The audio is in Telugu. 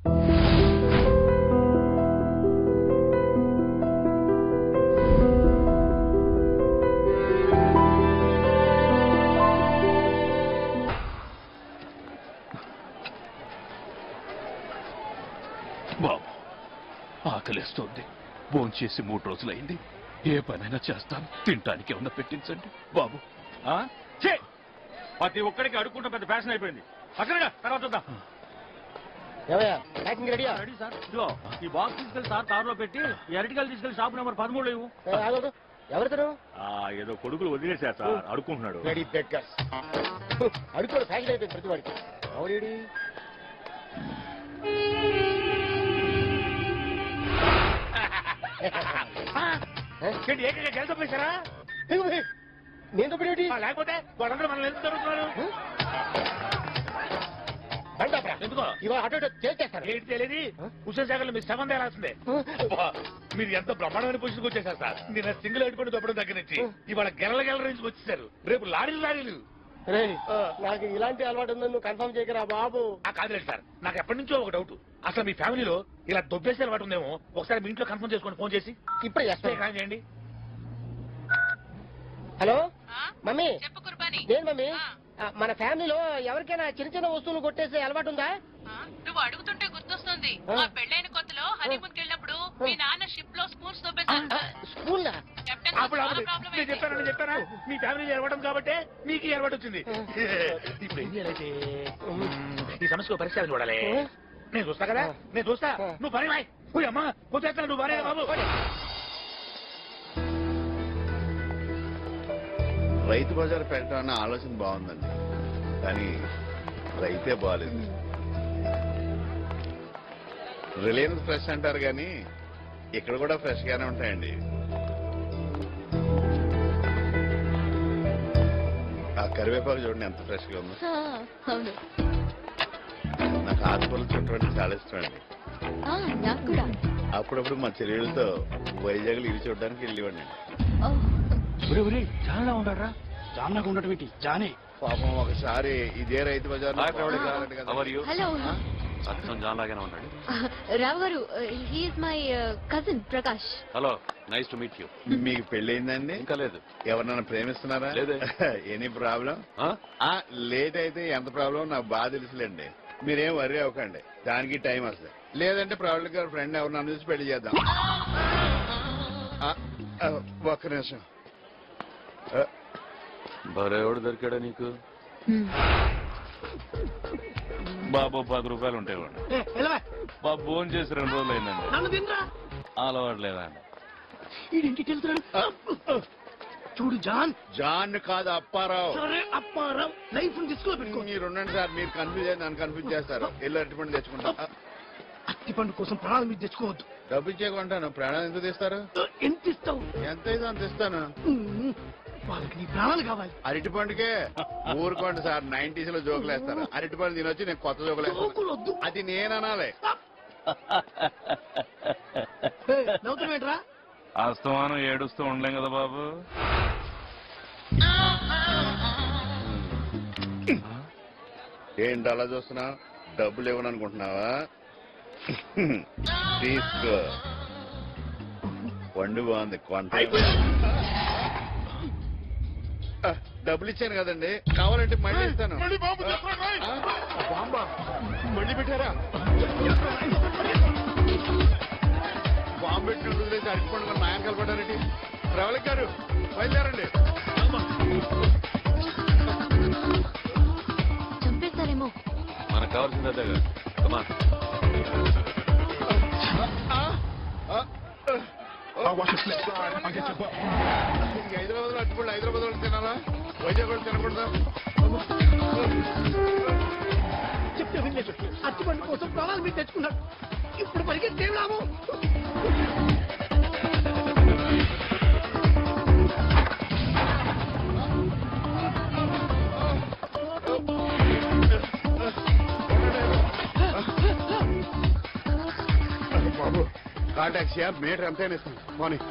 బాబు ఆకలిస్తోంది. భోంచేసి 3 రోజులైంది. ఏ పనైనా చేస్తాను. తినటానికి ఏమన్నా పెట్టించండి బాబు. ప్రతి ఒక్కడికి అడుక్కుంటా పెద్ద ఫ్యాషన్ అయిపోయింది. అక్కడగా తర్వాత చూద్దాం. Ready sir. ఇదిగో ఈ బాక్స్ తీసుకెళ్లి సార్ కారులో పెట్టి ఎరటికల్ తీసుకెళ్లి షాప్ నెంబర్ 13 ఇవ్వు. ఎవరితరు? ఏదో కొడుకులు వదిలేశారు సార్, అడుక్కుంటున్నాడు. అడుకోడు ఫ్యాషన్ అయిపోయింది ప్రతి వాడికి. అవునేడి గెలిచేశారా? నేను తప్పేటి? లేకపోతే వాళ్ళందరూ మనల్ని ఎందుకు జరుగుతున్నారు? ఎందుకో ఇవాళ అటు చేస్తారు. ఏంటి తెలియదు. హుస్సేన్ సాగర్ మీ శవం తేలాల్సిందే. మీరు ఎంత బ్రహ్మాండమైన పొజిషన్కి వచ్చేసారు సార్. నిన్న సింగిల్ ఎడుకొని దొప్పడం దగ్గర నుంచి ఇవాళ గెల రేంజ్కి వచ్చేసారు. రేపు లారీలు. నాకు ఇలాంటి అలవాటు ఉందని నువ్వు కన్ఫర్మ్ చేయకరా బాబు. కాదులేదు సార్, నాకు ఎప్పటి నుంచో ఒక డౌట్. అసలు మీ ఫ్యామిలీలో ఇలా దొబ్బేసే అలవాటు ఉందేమో. ఒకసారి మీ ఇంట్లో కన్ఫర్మ్ చేసుకోండి ఫోన్ చేసి. ఇప్పుడే చేస్తాను. చేయండి. Hello mummy. చెప్పు కుర్బానీ. నేను మమ్మీ, మన ఫ్యామిలీలో ఎవరికైనా చిన్న చిన్న వస్తువులు కొట్టేసే అలవాటు ఉందా? నువ్వు అడుగుతుంటే గుర్తొస్తుంది. మా పెళ్ళైన కొత్తలో హనీమూన్ కెళ్ళినప్పుడు మీ నాన్న షిప్ లో స్పూన్స్ దొబ్బేశారు. స్కూల్ నేను చెప్పానా మీ ఫ్యామిలీ ఎరవడం కాబట్టి మీకు ఎరవడం వచ్చింది. ఇప్పుడు ఏం చేయాలైతే ఈ సమస్యకు పరిష్కారం చూడాలి. నేను చూస్తా కదా, నేను చూస్తా. నువ్వు పని అమ్మా వచ్చేస్తా. నువ్వు పని బాబు. రైతు బజార్ పెట్టాలన్న ఆలోచన బాగుందండి, కానీ రైతే బాగాలేదు. రిలయన్స్ ఫ్రెష్ అంటారు కానీ ఇక్కడ కూడా ఫ్రెష్ గానే ఉంటాయండి. ఆ కరివేపాకు చూడండి ఎంత ఫ్రెష్ గా ఉందో. నాకు ఆకుకూరలు చుట్టూ చాలా ఇష్టం అండి. అప్పుడప్పుడు మా చెల్లెళ్ళతో వైజాగ్లో ఇవి చూడడానికి వెళ్ళేవాడిని. చాలా ఉండరా? జామ్నాకు ఉండటం ఏంటి? జానే పాపం ఒకసారి ఇదే రైతు బజార్ జాన్లాగానే ఉన్నాడు. రావు గారు, he is my cousin Prakash. Hello, nice to meet you. మీకు పెళ్ళయిందండి? ఇంకా లేదు. ఎవరన్నా ప్రేమిస్తున్నారా? లేదు. Any problem? లేట్ అయితే ఎంత ప్రాబ్లం నాకు బాగా తెలుసులేండి. మీరేం వరి అవ్వకండి, దానికి టైం వస్తుంది. లేదంటే ప్రవళిక గారి ఫ్రెండ్ ఎవరన్నా చూసి పెళ్లి చేద్దాం. ఒక్క నిమిషం. బరేవాడు దొరికాడా నీకు? బాబు 10 రూపాయలు ఉంటాయి. బాబు భోజనం చేసి 2 రోజులు అయిందండి. అలవాటు లేదా? చూడు జాన్. జాన్ కాదు అప్పారావు. సరే అప్పారావు. లైఫ్ డిస్కో పెట్టుకో. మీరు ఉండండి సార్, మీరు కన్ఫ్యూజ్ అయ్యి నన్ను కన్ఫ్యూజ్ చేస్తారు. ఎల్లు అరటిపండు తెచ్చుకుంటా. అరటిపండు కోసం ప్రాణాలు మీరు తెచ్చుకోవద్దు. డబ్బు ఇచ్చేకుంటాను. ప్రాణాలు ఎంత తీస్తారు? ఎంత ఇస్తావు? ఎంత అయితే అంత ఇస్తాను. వాళ్ళకి నీ ప్రాణాలు కావాలి. అరటిపండుకే ఊరుకోండి సార్. 90s లో జోకులు వేస్తారు. అరటిపండు తినొచ్చి నేను కొత్త జోకులు వేస్తాను. అది నేను అనాలి. నవ్వుతున్నావేంట్రా? అస్తమానం ఏడుస్తూ ఉండలేం కదా బాబు. ఏంటి అలా చూస్తున్నా? డబ్బులు ఇవ్వను అనుకుంటున్నావా? తీసుకో. వండు బాగుంది. కొంట డబ్బులు ఇచ్చాను కదండి, కావాలంటే మళ్ళీ ఇస్తాను. మళ్ళీ పెట్టారా? బాంబు పెట్టి వదిలేసి అరటిపండు నాయన కలపడారండి. ప్రవళిక గారు బయలుదేరండి. చంపేస్తారేమో. మనకు కావాల్సింది అదేగా. హైదరాబాద్ లో అరటిపండు హైదరాబాద్ లో తినాలా? వైజాగ్ వాళ్ళు తినకూడదా? చెప్తే వినలేదు. అరటిపండు కోసం ప్రాణాలు మీరు తెచ్చుకున్నారు. ఇప్పుడు పరిగెత్తే లాభం. బాబు కార్ టాక్సీయా? మీటర్ ఎంతైనా ఇస్తాను. మార్నింగ్